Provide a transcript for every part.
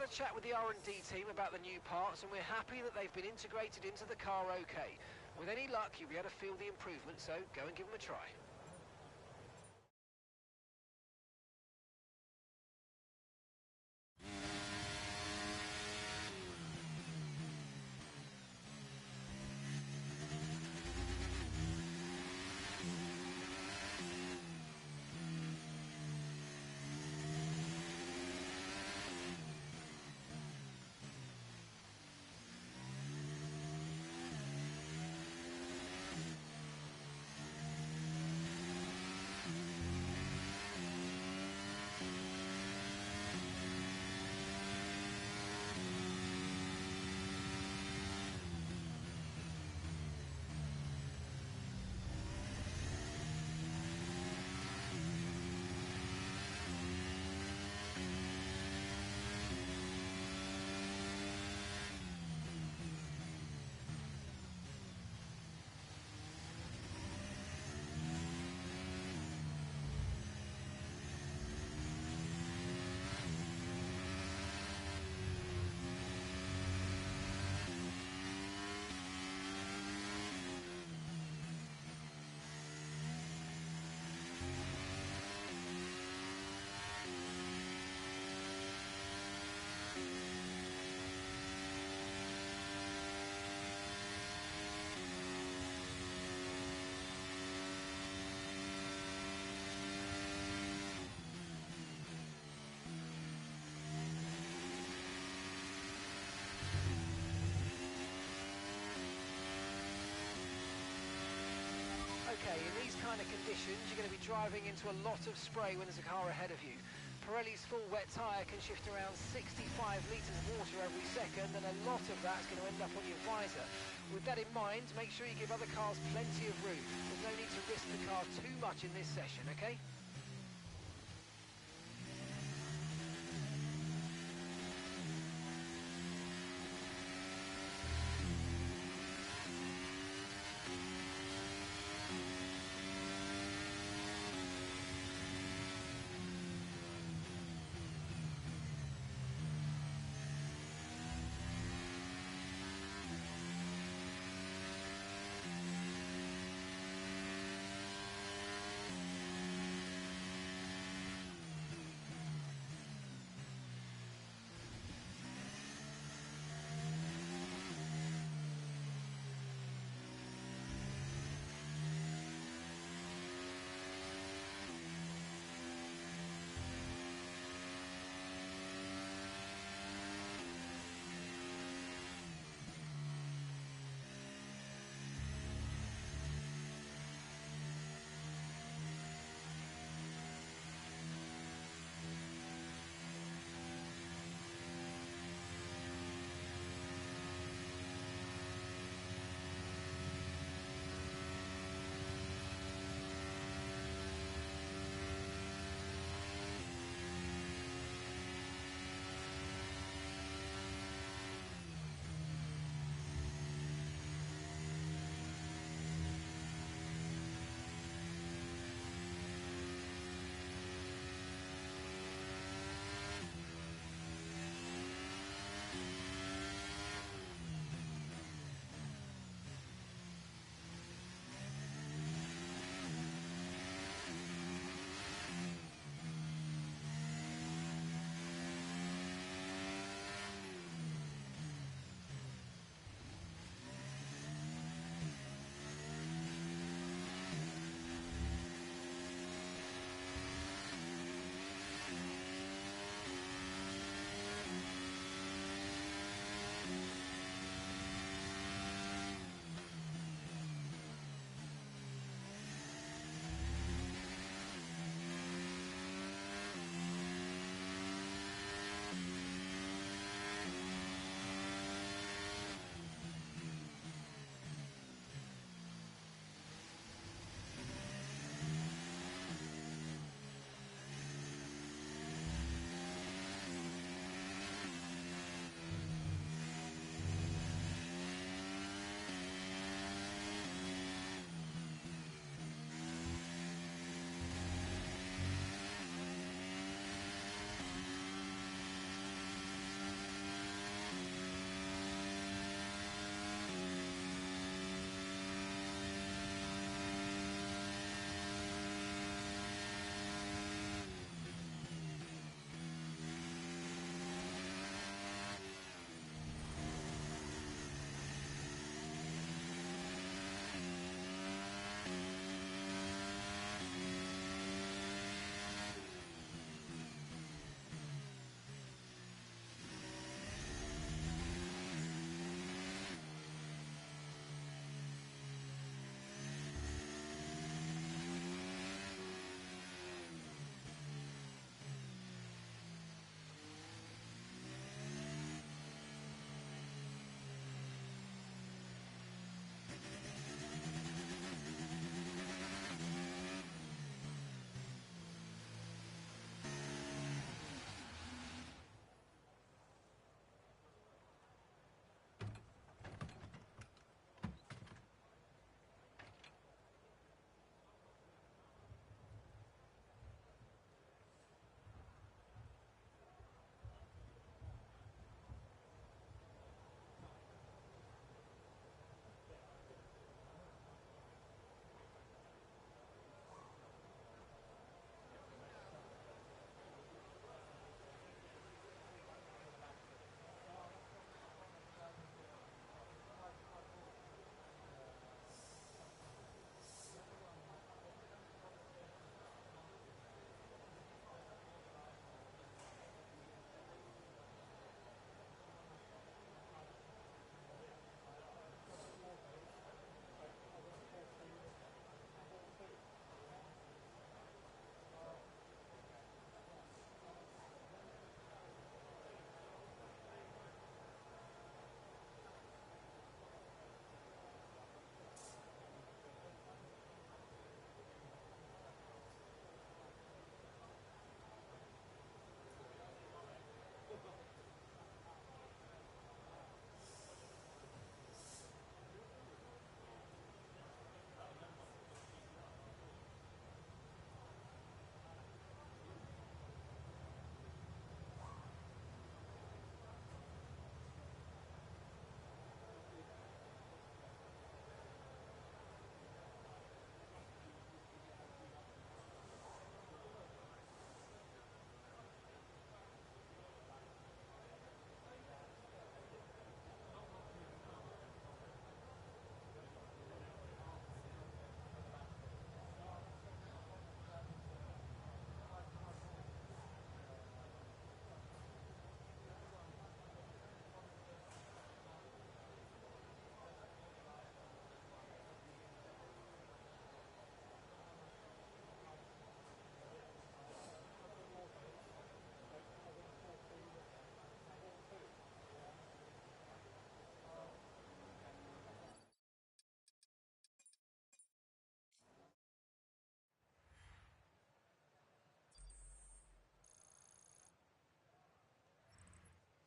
had a chat with the R&D team about the new parts, and we're happy that they've been integrated into the car okay. With any luck, you'll be able to feel the improvement, so go and give them a try. Okay, in these kind of conditions, you're going to be driving into a lot of spray when there's a car ahead of you. Pirelli's full wet tyre can shift around 65 litres of water every second, and a lot of that's going to end up on your visor. With that in mind, make sure you give other cars plenty of room. There's no need to risk the car too much in this session, okay?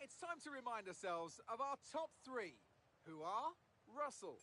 it's time to remind ourselves of our top three, who are Russell,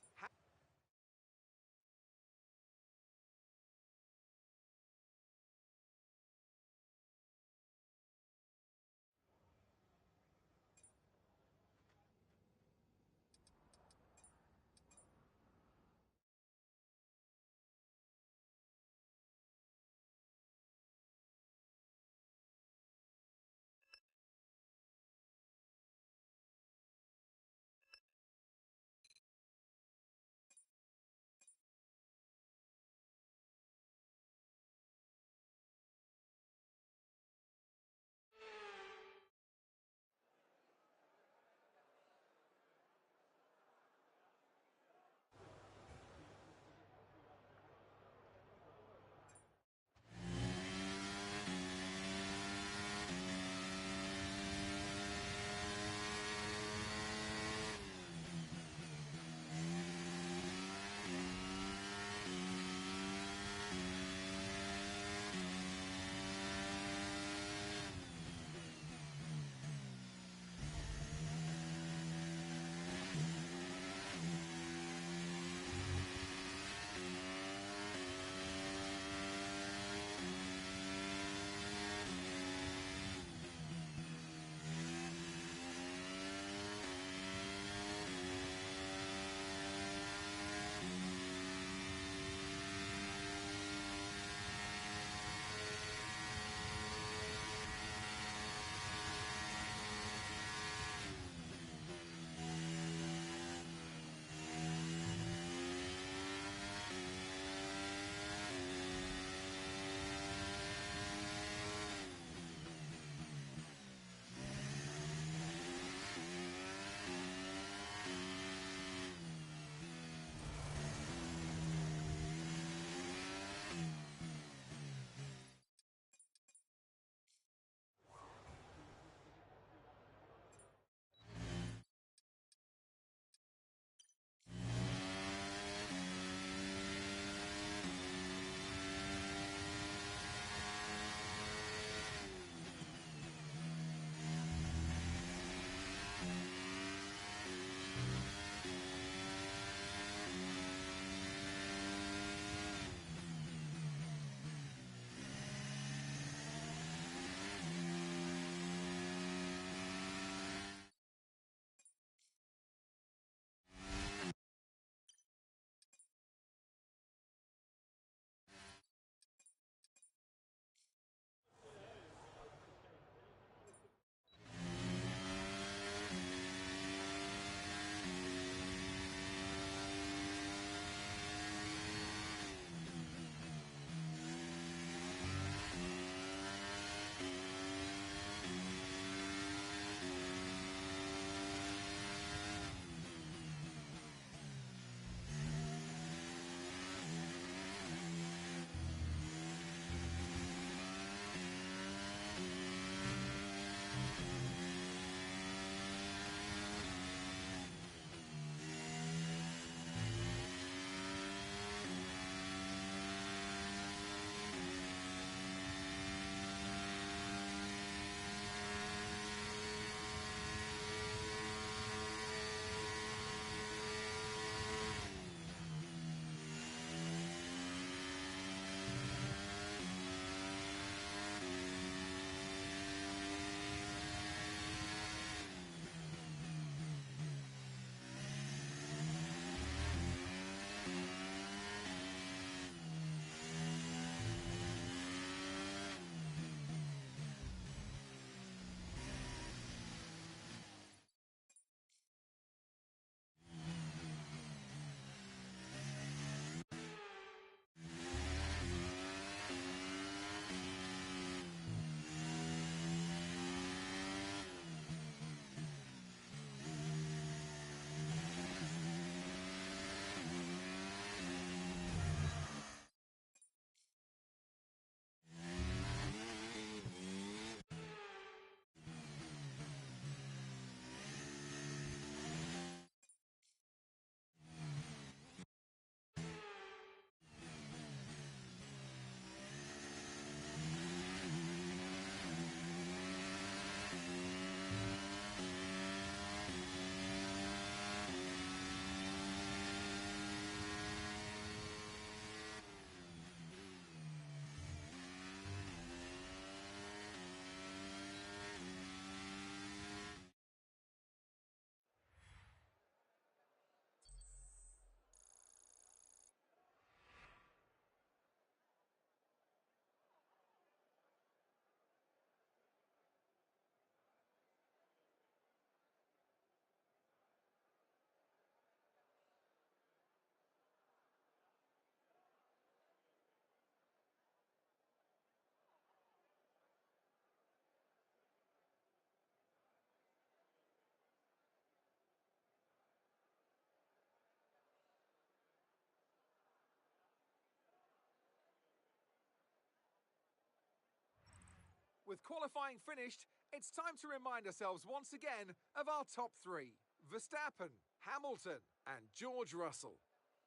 With qualifying finished, it's time to remind ourselves once again of our top three: Verstappen, Hamilton, and George Russell.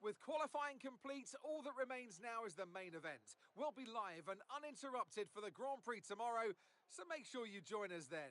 With qualifying complete, all that remains now is the main event. We'll be live and uninterrupted for the Grand Prix tomorrow, so make sure you join us then.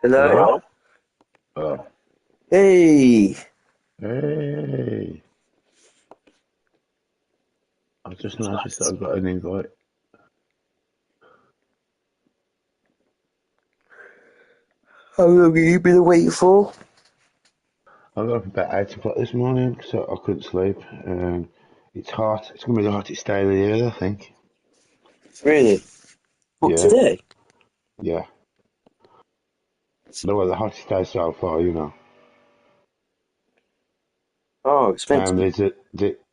Hello? Oh, Hey, hey. I just noticed that I've got an invite. how long have you been waiting for? I got up about 8 o'clock this morning, so I couldn't sleep. And it's hot. It's going to be the hottest day of the year, I think. Really? What, Yeah, today? yeah. No, well, the hottest day so far, you know. Oh, it's meant to And be.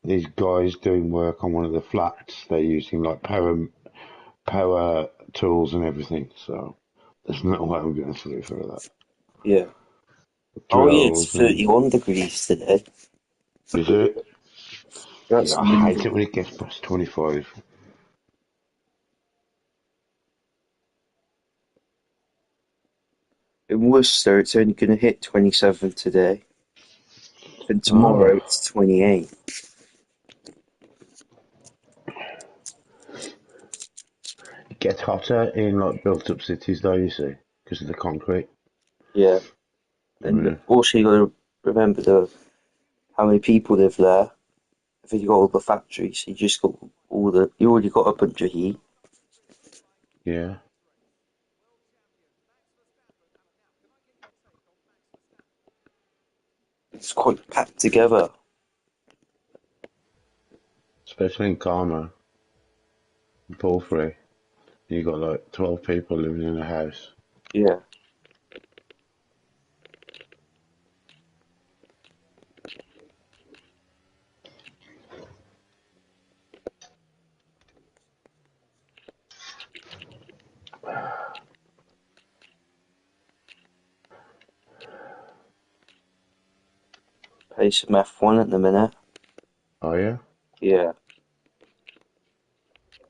these guys doing work on one of the flats. They're using like power tools and everything. So there's no way I'm going to sleep for that. Yeah. Oh, yeah, it's Drills and 31 degrees today. is it? That's Yeah, I hate Monday. it when it gets past 25. In Worcester, it's only going to hit 27 today. And tomorrow, Oh. it's 28. It gets hotter in like built-up cities, though. You see, because of the concrete. Yeah. And Mm, also, you got to remember how many people live there. If you got all the factories, you just got you already got a bunch of heat. yeah. It's quite packed together. Especially in Karma, Palfrey, you got like 12 people living in a house. Yeah. Play some F1 at the minute. Oh yeah. Yeah.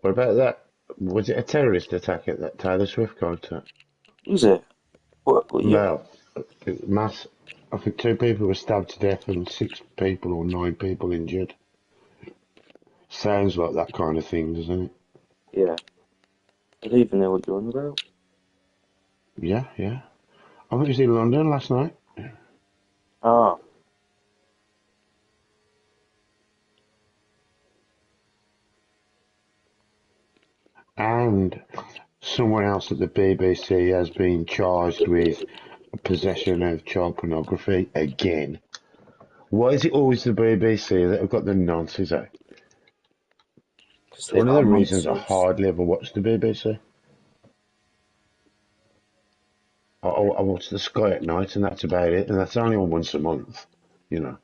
What about that? Was it a terrorist attack at that Taylor Swift concert? Was it? What year? Well, mass. I think 2 people were stabbed to death and 6 people or 9 people injured. Sounds like that kind of thing, doesn't it? Yeah. I don't even know what you're on about. Yeah, yeah. I think it was in London last night. Ah, And someone else at the BBC has been charged with possession of child pornography again. Why is it always the BBC that have got the nonsense? because It's they've one of got the reasons I monsters. hardly ever watch the BBC. I watch the Sky at night, and that's about it. And that's only on once a month, you know.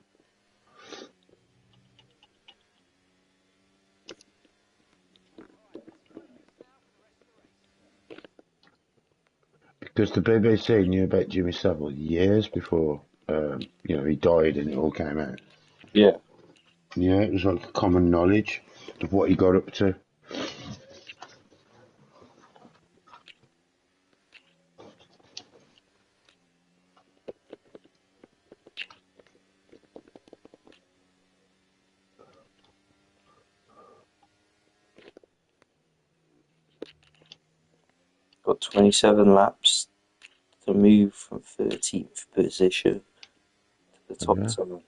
Because the BBC knew about Jimmy Savile years before, he died and it all came out. Yeah. Yeah, it was like common knowledge of what he got up to. Got 27 laps to move from 13th position to the top Yeah. 10.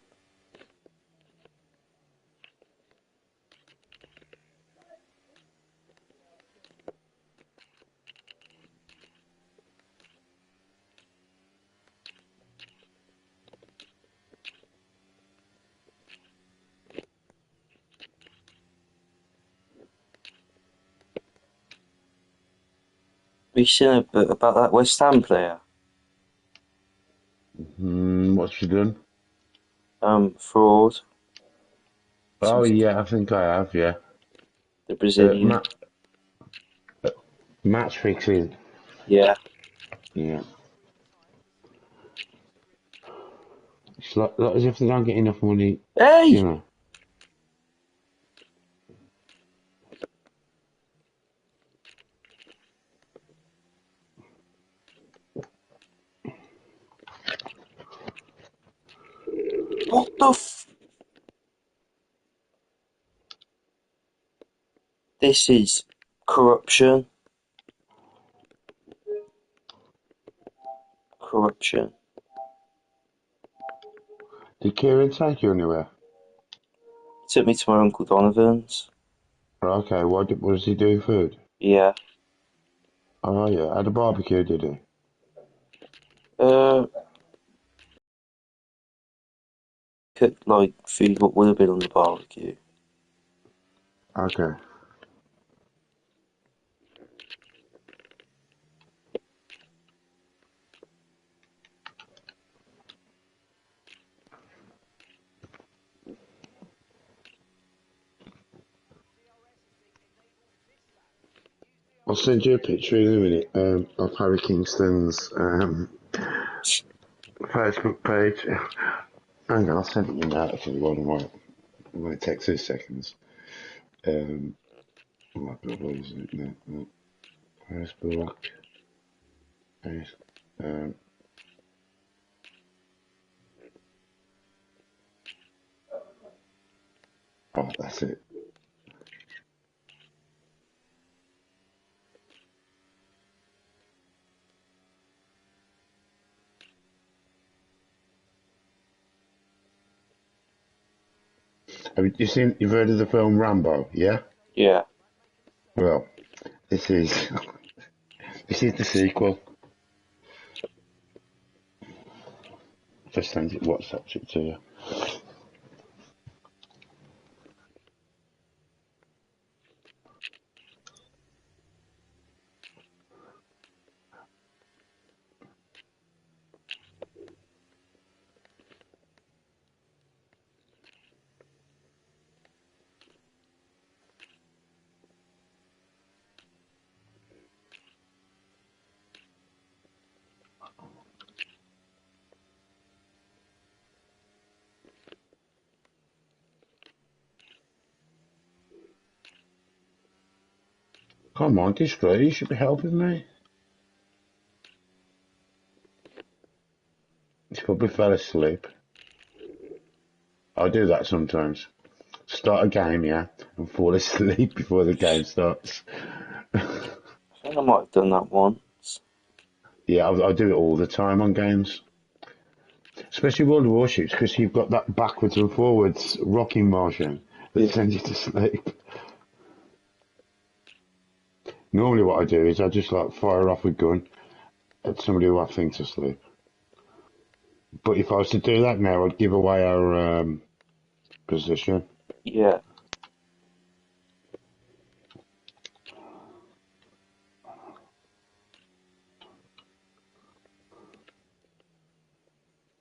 you seen about that West Ham player? What's she done? Fraud. Oh Some, yeah, I think I have. Yeah, the Brazilian. ma match fixing. Yeah. Yeah, it's like as if they don't get enough money. You Hey! know. What the f... This is corruption. Corruption. Did Kieran take you anywhere? Took me to my Uncle Donovan's. Okay, what does he do? Food? Yeah. Oh yeah, at a barbecue, did he? Uh, cooked like food what would have been on the barbecue. Okay. I'll send you a picture in a minute of Harry Kingston's Facebook page. Hang on, I'll send it you now. Actually, I might text 2 seconds. Um, oh my God, what is it? No. Facebook. Face- Um, oh, that's it. You've heard of the film Rambo? Yeah. Yeah. Well, this is this is the sequel. Just send it, WhatsApp it to you. Come on, Disgrace, you should be helping me. He's probably fell asleep. I do that sometimes. Start a game, yeah, and fall asleep before the game starts. I think I might have done that once. Yeah, I do it all the time on games, especially World of Warships, because you've got that backwards and forwards rocking motion that Yeah. sends you to sleep. Normally, what I do is I just like fire off a gun at somebody who I think's asleep. But if I was to do that now, I'd give away our position. Yeah.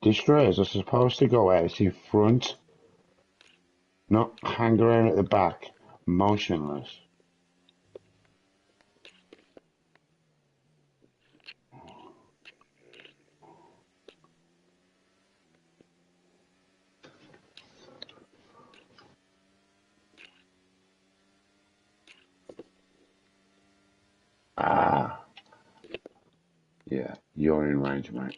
Destroyers are supposed to go out in front, not hang around at the back, motionless. Ah, yeah, you're in range, mate.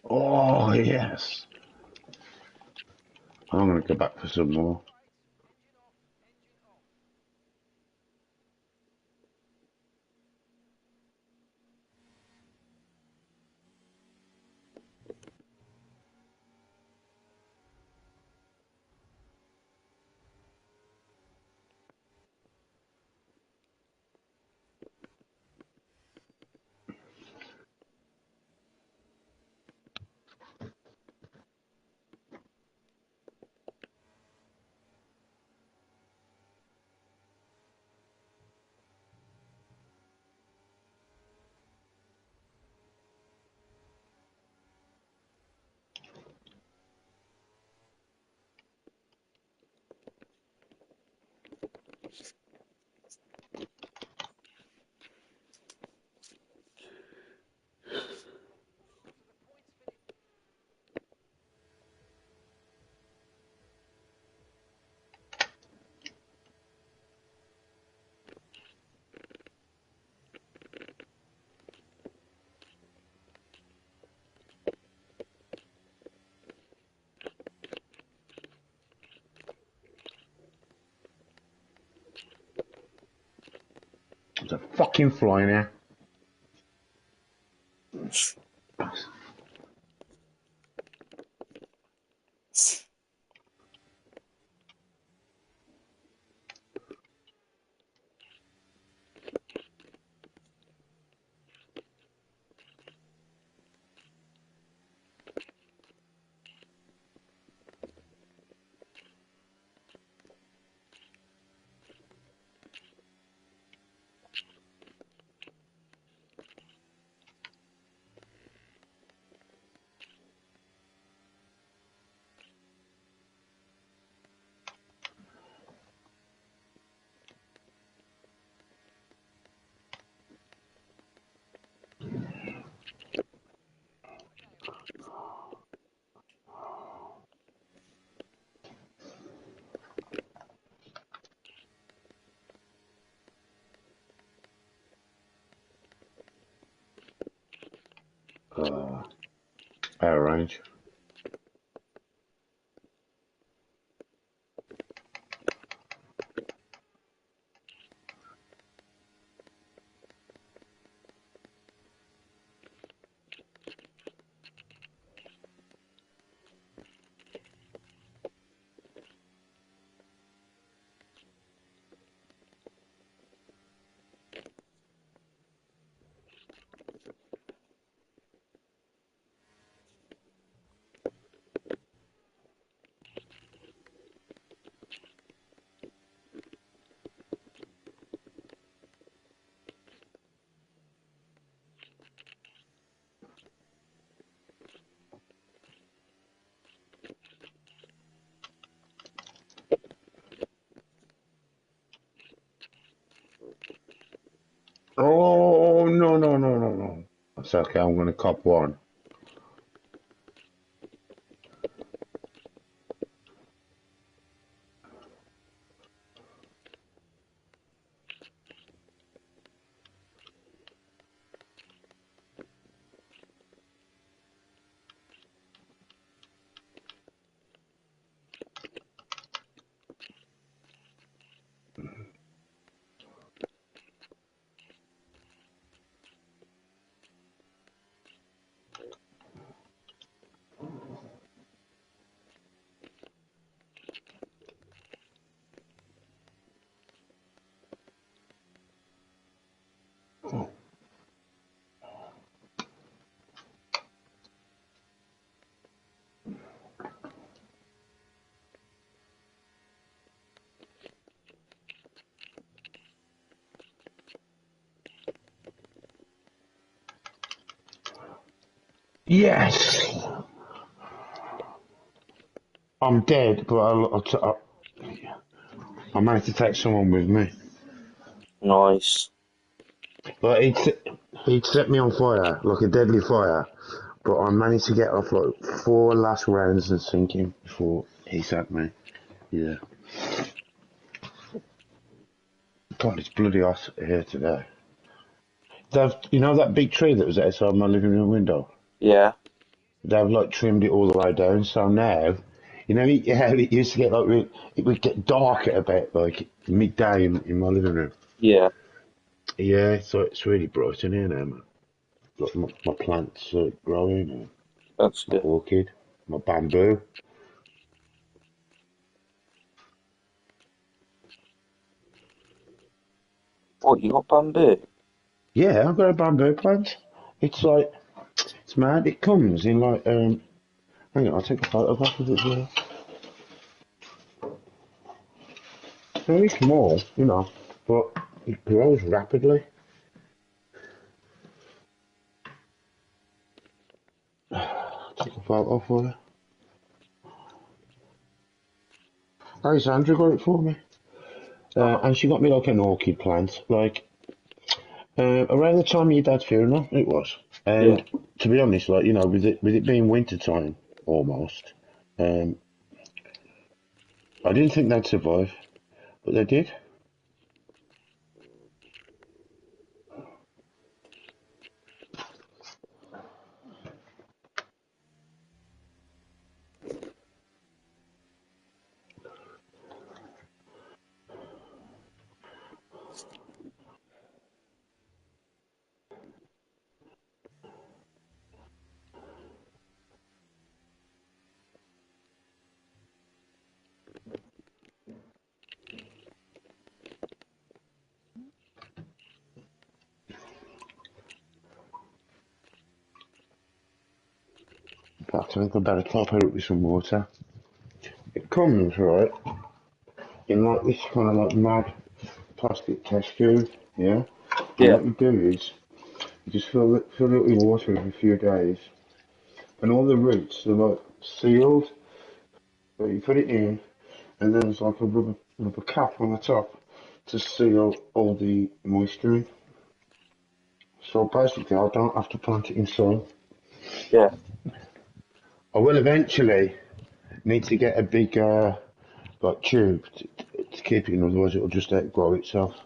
Oh, yes. I'm going to go back for some more. There's a fucking fly now. Uh, Air range. Oh, no, no, no, no, no. That's okay. I'm going to cop one. Yes! I'm dead, but I managed to take someone with me. Nice. But he'd set me on fire, like a deadly fire. But I managed to get off like 4 last rounds and sink him before he sank me. Yeah. God, it's bloody hot here today. You know that big tree that was outside my living room window? Yeah. they've like trimmed it all the way down. So now, you know, how it used to get like it would get dark at about like midday in my living room. Yeah, Yeah, so it's really bright in here now, man. Look, my plants are growing, that's my good. orchid, my bamboo. What, you got bamboo? Yeah, I've got a bamboo plant. It's like, it's mad. It comes in like, hang on, I'll take a photograph of it here. It's very small, you know, but it grows rapidly. Take a photo for you. Hey, Sandra got it for me. Oh, And she got me like an orchid plant, like around the time of your dad's funeral, it was. yeah. And to be honest, like you know, with it being winter time almost, um, I didn't think they'd survive, but they did. In fact, I think I better top it up with some water. It comes right in like this kind of like mad plastic test tube, yeah. And Yeah, what you do is you just fill it with water every few days, and all the roots are like sealed. But you put it in, and then there's like a rubber cap on the top to seal all the moisture in. So basically, I don't have to plant it in soil. yeah. I will eventually need to get a big like tube to keep it in, otherwise it'll just outgrow itself.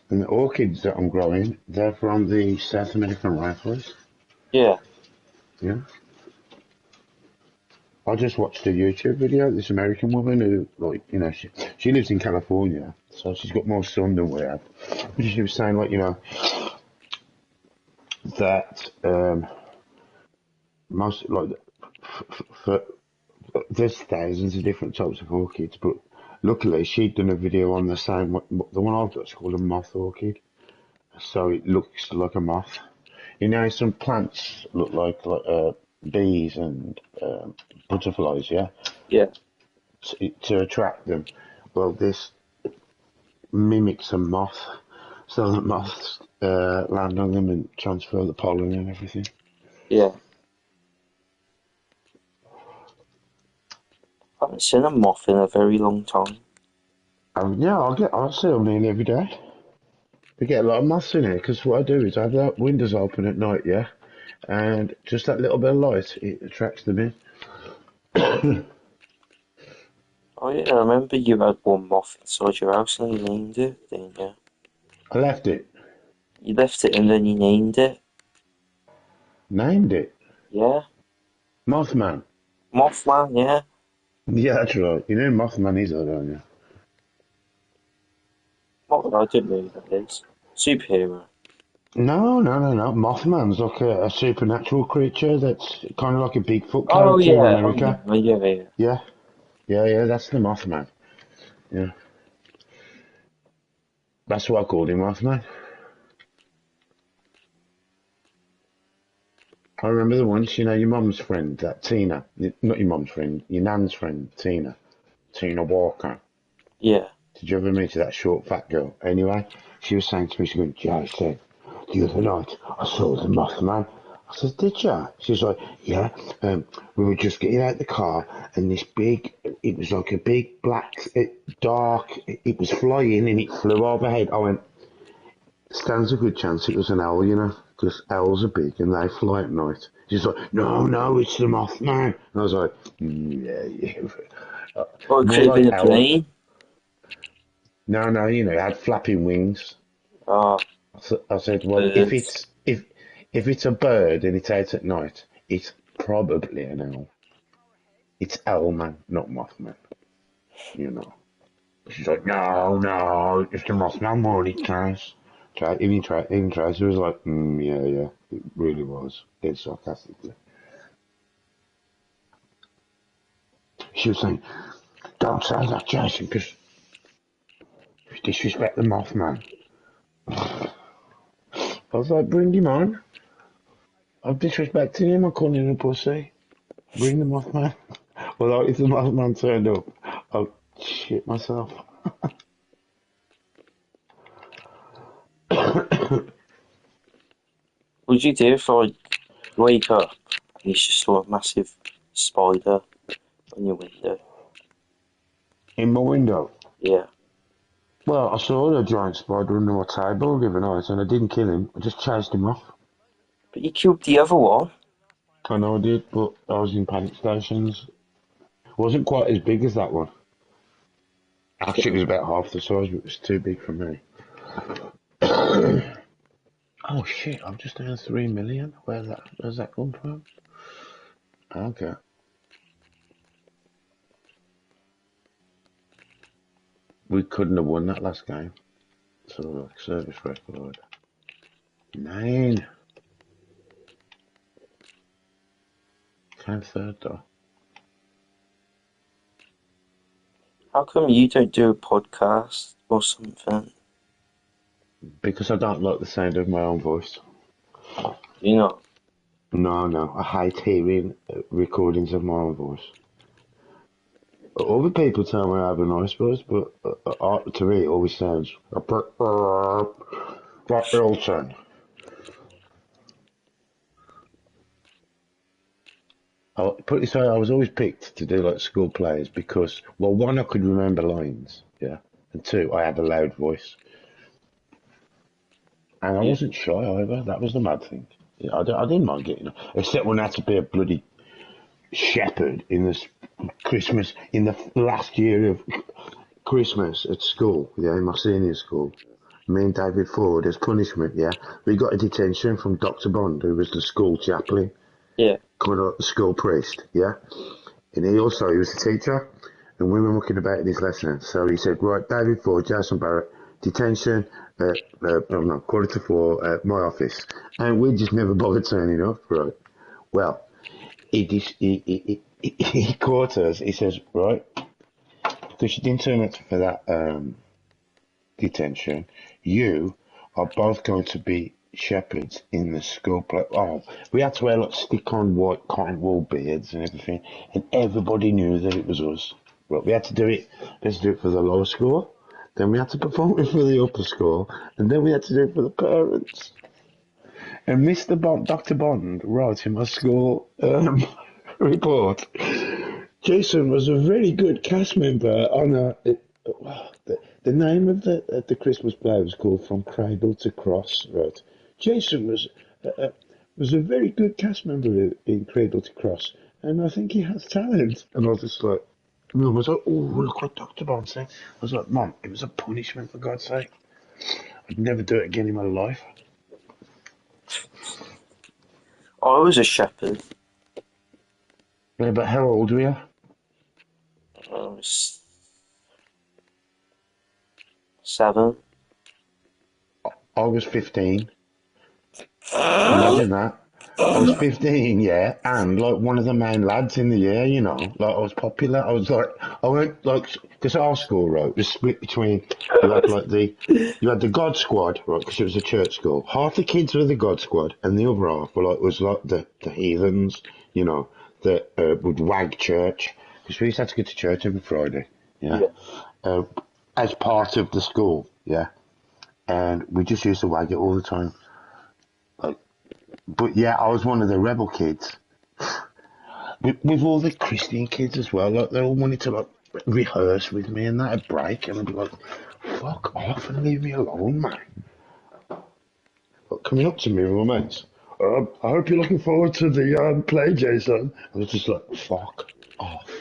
And the orchids that I'm growing, they're from the South American rainforest. Yeah. Yeah. I just watched a YouTube video. This American woman who, like, you know, she lives in California, so she's got more sun than we have. But she was saying, like, you know, that most like for there's thousands of different types of orchids, but luckily she'd done a video on the same the one I've got is called a moth orchid, so it looks like a moth. You know, some plants look like bees and butterflies, yeah, Yeah. to attract them. Well, this mimics a moth, so that moths land on them and transfer the pollen and everything. Yeah. I haven't seen a moth in a very long time. Yeah, I see them nearly every day. We get a lot of moths in here because what I do is I have the windows open at night, yeah, and just that little bit of light it attracts them in. Oh yeah, I remember you had one moth inside your house and you named it, didn't you? I left it, You left it and then you named it. named it Yeah. Mothman. Mothman, yeah. Yeah, that's right. You know who Mothman is, don't you? I don't know who that is. Superhero. No. Mothman's like a supernatural creature that's kind of like a Bigfoot Oh character in yeah, oh America. yeah, oh yeah, yeah. Yeah, yeah, that's the Mothman. Yeah, that's what I called him, Mothman. I remember the once, you know, your mum's friend, that Tina, not your mum's friend, your nan's friend, Tina Walker. Yeah. Did you ever meet that short, fat girl? Anyway, she was saying to me, she goes, Joe said, the other night, I saw the Mothman. I said, did you? She was like, yeah, we were just getting out the car, and this big, it was like a big black, dark, it was flying, and it flew overhead. I went, stands a good chance it was an owl, you know, because owls are big and they fly at night. She's like, no, it's the Mothman. And I was like, yeah. Or it More could have like been a owl. plane. No, it had flapping wings. Ah, I said, well, birds. if it's a bird and it's out at night, it's probably an owl. It's Owlman, not Mothman. You know. She's like, no, it's the Mothman morning tries. Even tries. She was like, yeah, it really was. Dead sarcastically. She was saying, don't say that, Jason, because you disrespect the Mothman. I was like, bring him on. I'm disrespecting him. I'm calling him a pussy. Bring the Mothman. Well, if the Mothman turned up, I'll shit myself. What would you do if I wake up and it's just like a massive spider on your window? In my window. Yeah. Well, I saw a giant spider under my table the other night, and I didn't kill him. I just chased him off. But you killed the other one. I know I did, but I was in panic stations. It wasn't quite as big as that one. Actually, it was about half the size, but it was too big for me. Oh shit! I've just earned 3 million. Where's that come from? Okay. We couldn't have won that last game. So service record 9. Came third though. How come you don't do a podcast or something? Because I don't like the sound of my own voice. You know. No. I hate hearing recordings of my own voice. Other people tell me I have a nice voice, but to me it always sounds like Elton. Put it this way, I was always picked to do like school plays because, well, one, I could remember lines, yeah, and two, I had a loud voice. And I Yeah. wasn't shy either, that was the mad thing. Yeah, I didn't mind getting it, except when I had to be a bloody shepherd in this Christmas, in the last year of Christmas at school, yeah, in my senior school. Me and David Ford, as punishment, yeah, we got a detention from Dr. Bond, who was the school chaplain. Yeah. Coming up, the school priest, yeah? And he was a teacher, and we were mucking about in his lesson. So he said, right, David Ford, Jason Barrett, detention, 4:45 at my office. And we just never bothered turning up, right? Well, he caught us, he says, right, because you didn't turn up for that detention, you are both going to be shepherds in the school play. Oh, we had to wear like stick-on white cotton wool beards and everything, and everybody knew that it was us. Right, we had to do it. Let's do it for the lower school. Then we had to perform it for the upper school, and then we had to do it for the parents. And Mr. Bond, Dr. Bond, wrote in my school report, Jason was a very good cast member on the name of the Christmas play was called From Cradle to Cross, right? Jason was a very good cast member in Cradle to Cross, and I think he has talent. And I was just like, Mum was like, oh, look what Dr. Bond said. I was like, Mum, it was a punishment, for God's sake. I'd never do it again in my life. I was a shepherd. Yeah, but how old were you? I was 7. I was 15. Imagine that. I was 15, yeah, and like one of the main lads in the year, you know, like I was popular. I was like, I went like, because our school, right, was split between, you had the God Squad, right, because it was a church school. Half the kids were the God Squad, and the other half were was like the heathens, you know, that would wag church, because we used to have to go to church every Friday, yeah, as part of the school, yeah, and we just used to wag it all the time. But yeah, I was one of the rebel kids. With all the Christian kids as well, like they all wanted to like rehearse with me and that at break, and I'd be like, "Fuck off and leave me alone, man." Like, coming up to me with my mates. I hope you're looking forward to the play, Jason. I was just like, fuck off.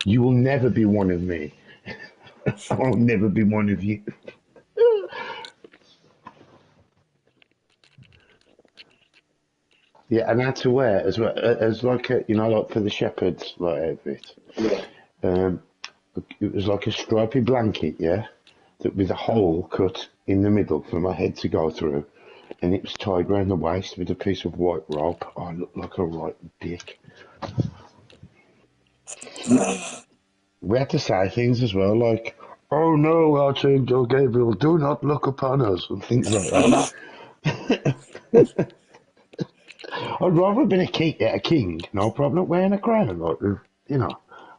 You will never be one of me. I'll never be one of you. Yeah, and I had to wear as well as like a, like for the shepherd's like outfit. Yeah. Um, it was like a stripy blanket, yeah, that with a hole cut in the middle for my head to go through, and it was tied round the waist with a piece of white rope. Oh, I looked like a right dick. We had to say things as well, like, "Oh no, Archangel Gabriel, do not look upon us," and things like that. I'd rather have been a king, no problem wearing a crown, like,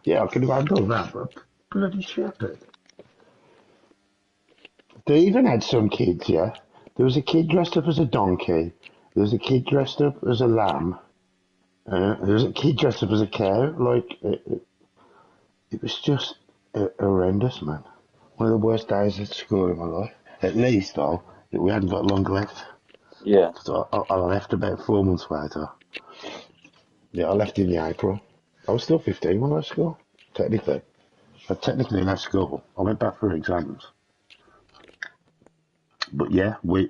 yeah, I could have handled that, but bloody shepherd. They even had some kids, yeah. There was a kid dressed up as a donkey. There was a kid dressed up as a lamb. There was a kid dressed up as a cow. Like, it was just horrendous, man. One of the worst days at school in my life. At least, though, we hadn't got long left. Yeah. So I left about 4 months later. Yeah, I left in the April. I was still 15 when I left school, technically. I technically left school. I went back for exams. But yeah, we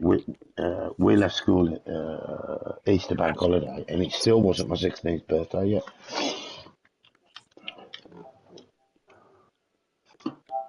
left school at Easter bank holiday, and it still wasn't my 16th birthday yet.